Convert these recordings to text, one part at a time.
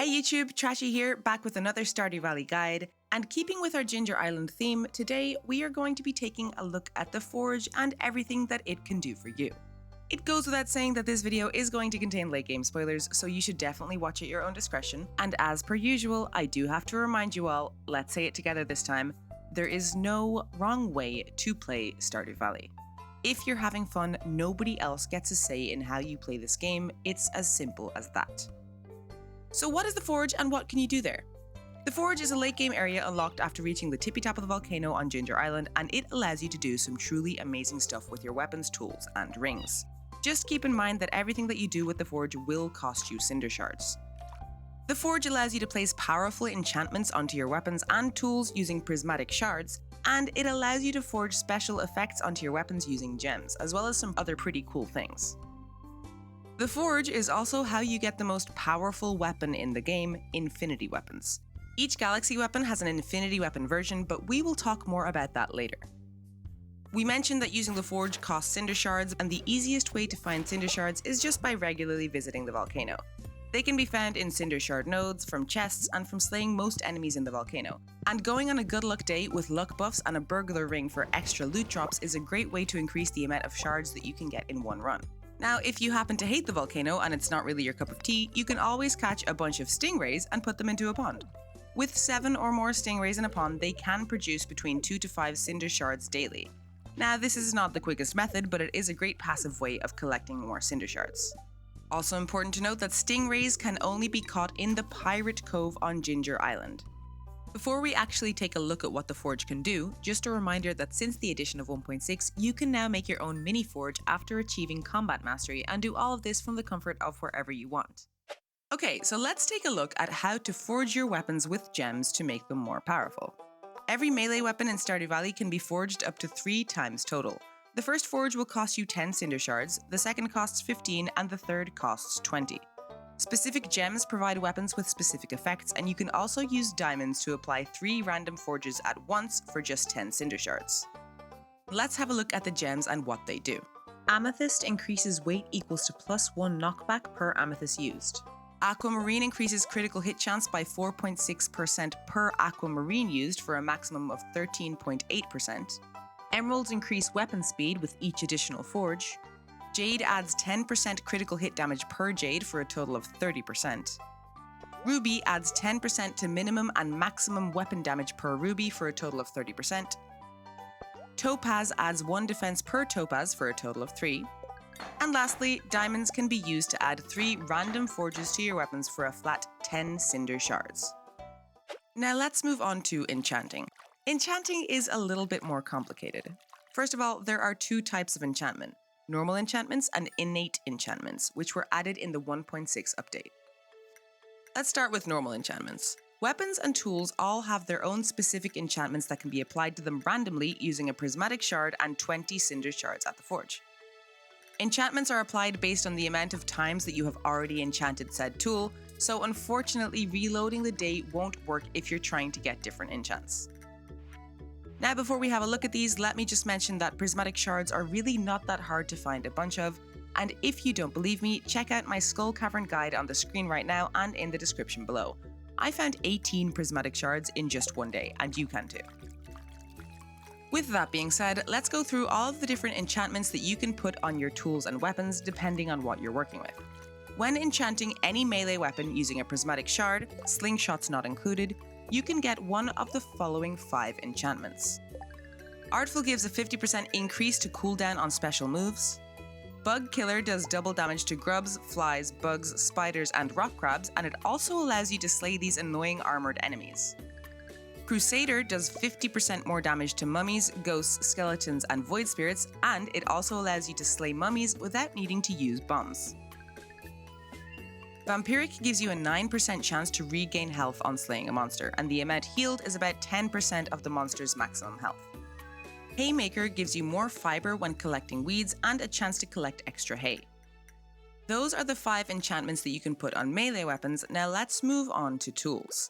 Hey YouTube, Trashy here, back with another Stardew Valley guide, and keeping with our Ginger Island theme, today we are going to be taking a look at the forge and everything that it can do for you. It goes without saying that this video is going to contain late game spoilers, so you should definitely watch at your own discretion, and as per usual, I do have to remind you all, let's say it together this time, there is no wrong way to play Stardew Valley. If you're having fun, nobody else gets a say in how you play this game, it's as simple as that. So what is the forge and what can you do there? The forge is a late game area unlocked after reaching the tippy top of the volcano on Ginger Island, and it allows you to do some truly amazing stuff with your weapons, tools, and rings. Just keep in mind that everything that you do with the forge will cost you cinder shards. The forge allows you to place powerful enchantments onto your weapons and tools using prismatic shards, and it allows you to forge special effects onto your weapons using gems, as well as some other pretty cool things. The forge is also how you get the most powerful weapon in the game, infinity weapons. Each galaxy weapon has an infinity weapon version, but we will talk more about that later. We mentioned that using the forge costs cinder shards, and the easiest way to find cinder shards is just by regularly visiting the volcano. They can be found in cinder shard nodes, from chests, and from slaying most enemies in the volcano. And going on a good luck day with luck buffs and a burglar ring for extra loot drops is a great way to increase the amount of shards that you can get in one run. Now, if you happen to hate the volcano and it's not really your cup of tea, you can always catch a bunch of stingrays and put them into a pond. With 7 or more stingrays in a pond, they can produce between 2 to 5 cinder shards daily. Now, this is not the quickest method, but it is a great passive way of collecting more cinder shards. Also important to note that stingrays can only be caught in the Pirate Cove on Ginger Island. Before we actually take a look at what the forge can do, just a reminder that since the addition of 1.6, you can now make your own mini forge after achieving combat mastery and do all of this from the comfort of wherever you want. Okay, so let's take a look at how to forge your weapons with gems to make them more powerful. Every melee weapon in Stardew Valley can be forged up to 3 times total. The first forge will cost you 10 cinder shards, the second costs 15, and the third costs 20. Specific gems provide weapons with specific effects, and you can also use diamonds to apply 3 random forges at once for just 10 cinder shards. Let's have a look at the gems and what they do. Amethyst increases weight equals to +1 knockback per amethyst used. Aquamarine increases critical hit chance by 4.6% per aquamarine used for a maximum of 13.8%. Emeralds increase weapon speed with each additional forge. Jade adds 10% critical hit damage per jade for a total of 30%. Ruby adds 10% to minimum and maximum weapon damage per ruby for a total of 30%. Topaz adds 1 defense per topaz for a total of 3. And lastly, diamonds can be used to add 3 random forges to your weapons for a flat 10 cinder shards. Now let's move on to enchanting. Enchanting is a little bit more complicated. First of all, there are 2 types of enchantment. Normal enchantments and innate enchantments, which were added in the 1.6 update. Let's start with normal enchantments. Weapons and tools all have their own specific enchantments that can be applied to them randomly using a prismatic shard and 20 cinder shards at the forge. Enchantments are applied based on the amount of times that you have already enchanted said tool, so unfortunately reloading the day won't work if you're trying to get different enchants. Now, before we have a look at these, let me just mention that prismatic shards are really not that hard to find a bunch of, and if you don't believe me, check out my Skull Cavern guide on the screen right now and in the description below. I found 18 prismatic shards in just one day, and you can too. With that being said, let's go through all of the different enchantments that you can put on your tools and weapons depending on what you're working with. When enchanting any melee weapon using a prismatic shard, slingshots not included, you can get one of the following 5 enchantments. Artful gives a 50% increase to cooldown on special moves. Bug Killer does double damage to grubs, flies, bugs, spiders, and rock crabs, and it also allows you to slay these annoying armored enemies. Crusader does 50% more damage to mummies, ghosts, skeletons, and void spirits, and it also allows you to slay mummies without needing to use bombs. Vampiric gives you a 9% chance to regain health on slaying a monster, and the amount healed is about 10% of the monster's maximum health. Haymaker gives you more fiber when collecting weeds and a chance to collect extra hay. Those are the 5 enchantments that you can put on melee weapons. Now let's move on to tools.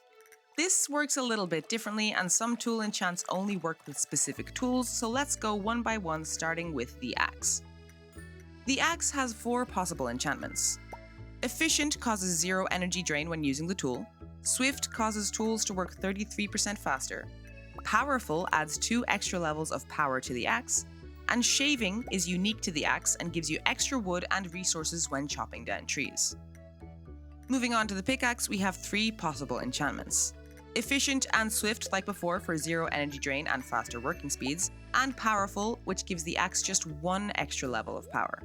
This works a little bit differently, and some tool enchants only work with specific tools, so let's go one by one, starting with the axe. The axe has 4 possible enchantments. Efficient causes 0 energy drain when using the tool. Swift causes tools to work 33% faster. Powerful adds 2 extra levels of power to the axe. And shaving is unique to the axe and gives you extra wood and resources when chopping down trees. Moving on to the pickaxe, we have 3 possible enchantments. Efficient and swift like before for 0 energy drain and faster working speeds, and powerful, which gives the axe just 1 extra level of power.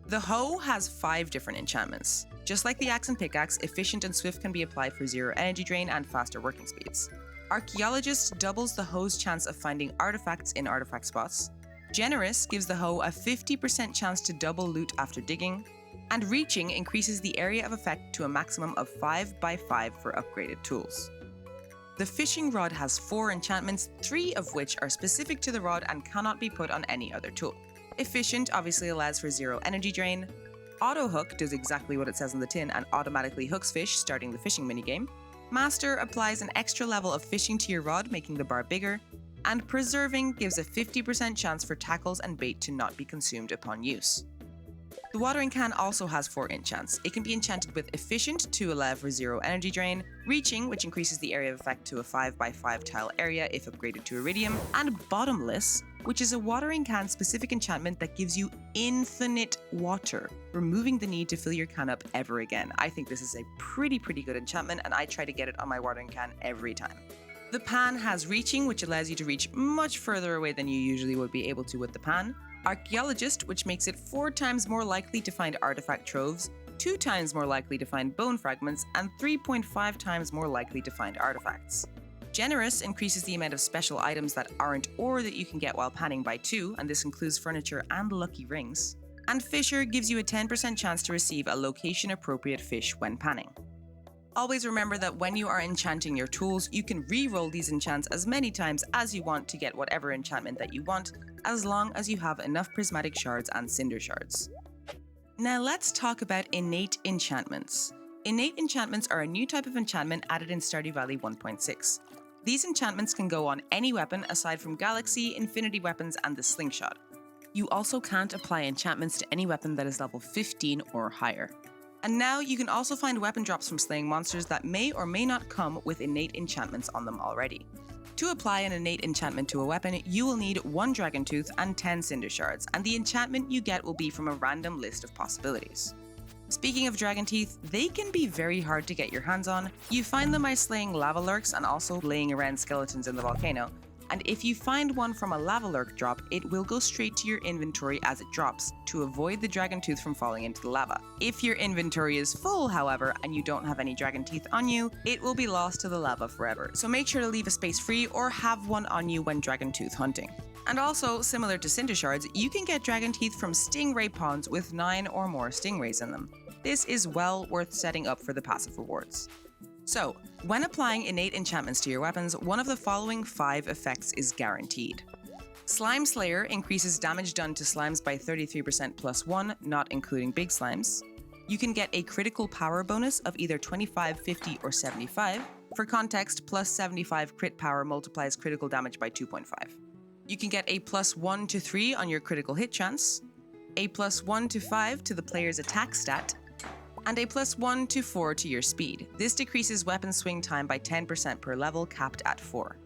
The hoe has 5 different enchantments. Just like the axe and pickaxe, efficient and swift can be applied for 0 energy drain and faster working speeds. Archaeologist doubles the hoe's chance of finding artifacts in artifact spots. Generous gives the hoe a 50% chance to double loot after digging. And reaching increases the area of effect to a maximum of 5 by 5 for upgraded tools. The fishing rod has 4 enchantments, 3 of which are specific to the rod and cannot be put on any other tool. Efficient obviously allows for 0 energy drain. Auto hook does exactly what it says on the tin and automatically hooks fish, starting the fishing minigame. Master applies an extra level of fishing to your rod, making the bar bigger. And preserving gives a 50% chance for tackles and bait to not be consumed upon use. The watering can also has 4 enchants. It can be enchanted with efficient to allow for 0 energy drain, reaching, which increases the area of effect to a 5 by 5 tile area if upgraded to iridium, and bottomless, which is a watering can specific enchantment that gives you infinite water, removing the need to fill your can up ever again. I think this is a pretty good enchantment, and I try to get it on my watering can every time. The pan has reaching, which allows you to reach much further away than you usually would be able to with the pan. Archaeologist, which makes it 4 times more likely to find artifact troves, 2 times more likely to find bone fragments, and 3.5 times more likely to find artifacts. Generous increases the amount of special items that aren't ore that you can get while panning by 2, and this includes furniture and lucky rings. And Fisher gives you a 10% chance to receive a location-appropriate fish when panning. Always remember that when you are enchanting your tools, you can re-roll these enchants as many times as you want to get whatever enchantment that you want, as long as you have enough prismatic shards and cinder shards. Now let's talk about innate enchantments. Innate enchantments are a new type of enchantment added in Stardew Valley 1.6. These enchantments can go on any weapon aside from Galaxy, Infinity weapons, and the Slingshot. You also can't apply enchantments to any weapon that is level 15 or higher. And now you can also find weapon drops from slaying monsters that may or may not come with innate enchantments on them already. To apply an innate enchantment to a weapon, you will need 1 Dragon Tooth and 10 Cinder Shards, and the enchantment you get will be from a random list of possibilities. Speaking of Dragon Teeth, they can be very hard to get your hands on. You find them by slaying lava lurks and also laying around skeletons in the volcano. And if you find one from a lava lurk drop, it will go straight to your inventory as it drops, to avoid the dragon tooth from falling into the lava. If your inventory is full, however, and you don't have any dragon teeth on you, it will be lost to the lava forever. So make sure to leave a space free or have one on you when dragon tooth hunting. And also, similar to Cinder Shards, you can get dragon teeth from stingray ponds with 9 or more stingrays in them. This is well worth setting up for the passive rewards. So, when applying innate enchantments to your weapons, one of the following 5 effects is guaranteed. Slime Slayer increases damage done to slimes by 33% plus 1, not including big slimes. You can get a critical power bonus of either 25, 50, or 75. For context, plus 75 crit power multiplies critical damage by 2.5. You can get a plus 1 to 3 on your critical hit chance, a plus 1 to 5 to the player's attack stat, and a plus 1 to 4 to your speed. This decreases weapon swing time by 10% per level, capped at 4.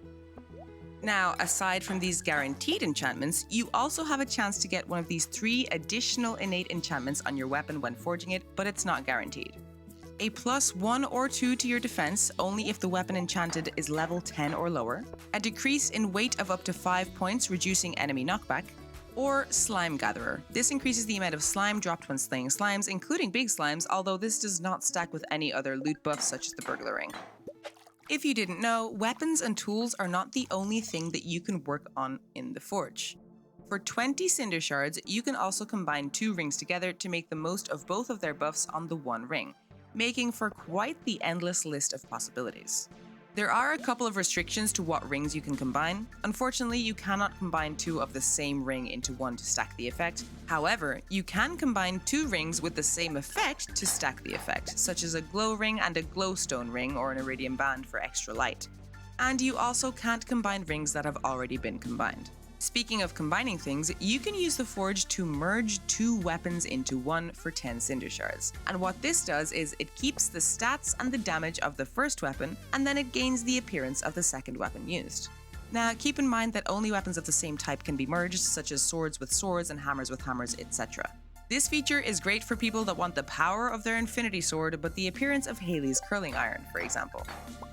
Now, aside from these guaranteed enchantments, you also have a chance to get one of these 3 additional innate enchantments on your weapon when forging it, but it's not guaranteed. A plus 1 or 2 to your defense, only if the weapon enchanted is level 10 or lower, a decrease in weight of up to 5 points, reducing enemy knockback, or Slime Gatherer. This increases the amount of slime dropped when slaying slimes, including big slimes, although this does not stack with any other loot buffs such as the Burglar Ring. If you didn't know, weapons and tools are not the only thing that you can work on in the forge. For 20 Cinder Shards, you can also combine 2 rings together to make the most of both of their buffs on the one ring, making for quite the endless list of possibilities. There are a couple of restrictions to what rings you can combine. Unfortunately, you cannot combine 2 of the same ring into one to stack the effect. However, you can combine 2 rings with the same effect to stack the effect, such as a glow ring and a glowstone ring or an iridium band for extra light. And you also can't combine rings that have already been combined. Speaking of combining things, you can use the forge to merge 2 weapons into one for 10 cinder shards. And what this does is it keeps the stats and the damage of the first weapon, and then it gains the appearance of the second weapon used. Now, keep in mind that only weapons of the same type can be merged, such as swords with swords and hammers with hammers, etc. This feature is great for people that want the power of their infinity sword but the appearance of Haley's curling iron, for example.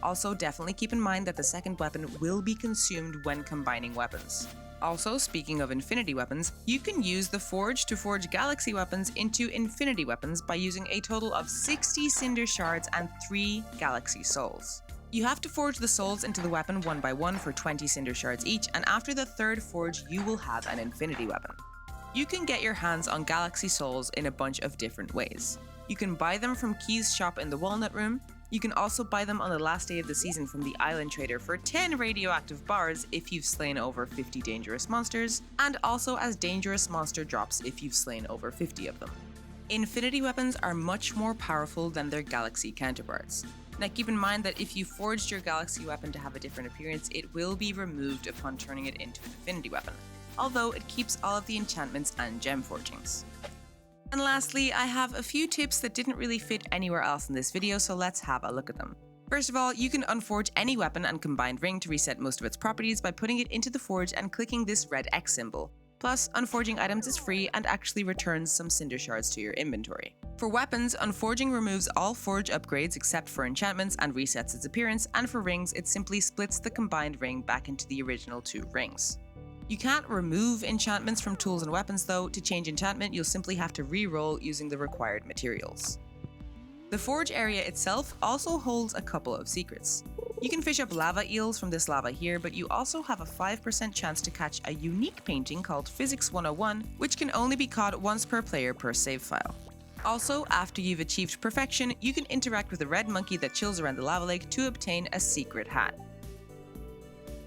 Also, definitely keep in mind that the second weapon will be consumed when combining weapons. Also, speaking of infinity weapons, you can use the forge to forge galaxy weapons into infinity weapons by using a total of 60 cinder shards and 3 galaxy souls. You have to forge the souls into the weapon one by one for 20 cinder shards each, and after the third forge you will have an infinity weapon. You can get your hands on galaxy souls in a bunch of different ways. You can buy them from Key's shop in the Walnut Room. You can also buy them on the last day of the season from the Island Trader for 10 radioactive bars if you've slain over 50 dangerous monsters, and also as dangerous monster drops if you've slain over 50 of them. Infinity weapons are much more powerful than their galaxy counterparts. Now keep in mind that if you forged your galaxy weapon to have a different appearance, it will be removed upon turning it into an infinity weapon, although it keeps all of the enchantments and gem forgings. And lastly, I have a few tips that didn't really fit anywhere else in this video, so let's have a look at them. First of all, you can unforge any weapon and combined ring to reset most of its properties by putting it into the forge and clicking this red X symbol. Plus, unforging items is free and actually returns some cinder shards to your inventory. For weapons, unforging removes all forge upgrades except for enchantments and resets its appearance, and for rings, it simply splits the combined ring back into the original 2 rings. You can't remove enchantments from tools and weapons though. To change enchantment, you'll simply have to re-roll using the required materials. The forge area itself also holds a couple of secrets. You can fish up lava eels from this lava here, but you also have a 5% chance to catch a unique painting called Physics 101, which can only be caught once per player per save file. Also, after you've achieved perfection, you can interact with a red monkey that chills around the lava lake to obtain a secret hat.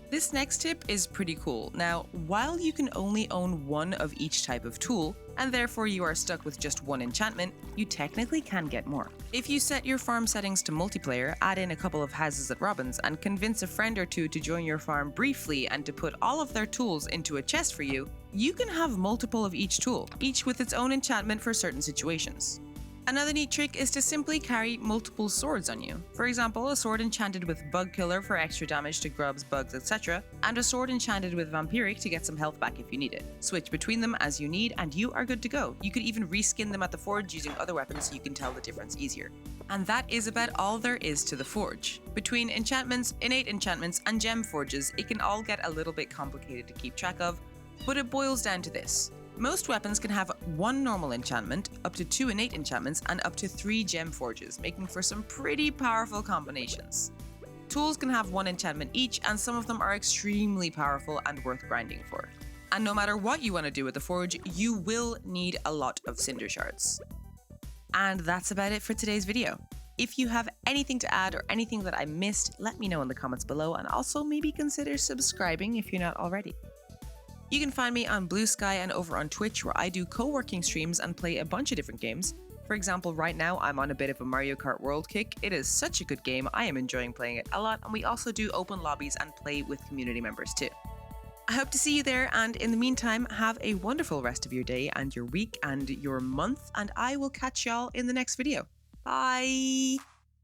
This next tip is pretty cool. Now, while you can only own one of each type of tool, and therefore you are stuck with just one enchantment, you technically can get more. If you set your farm settings to multiplayer, add in a couple of houses at Robin's, and convince a friend or two to join your farm briefly and to put all of their tools into a chest for you, you can have multiple of each tool, each with its own enchantment for certain situations. Another neat trick is to simply carry multiple swords on you. For example, a sword enchanted with Bug Killer for extra damage to grubs, bugs, etc., and a sword enchanted with Vampiric to get some health back if you need it. Switch between them as you need and you are good to go. You could even reskin them at the forge using other weapons so you can tell the difference easier. And that is about all there is to the forge. Between enchantments, innate enchantments, and gem forges, it can all get a little bit complicated to keep track of, but it boils down to this. Most weapons can have 1 normal enchantment, up to 2 innate enchantments, and up to 3 gem forges, making for some pretty powerful combinations. Tools can have 1 enchantment each, and some of them are extremely powerful and worth grinding for. And no matter what you want to do with the forge, you will need a lot of cinder shards. And that's about it for today's video. If you have anything to add or anything that I missed, let me know in the comments below, and also maybe consider subscribing if you're not already. You can find me on Bluesky and over on Twitch, where I do co-working streams and play a bunch of different games. For example, right now I'm on a bit of a Mario Kart World kick. It is such a good game, I am enjoying playing it a lot, and we also do open lobbies and play with community members too. I hope to see you there, and in the meantime, have a wonderful rest of your day and your week and your month, and I will catch y'all in the next video. Bye!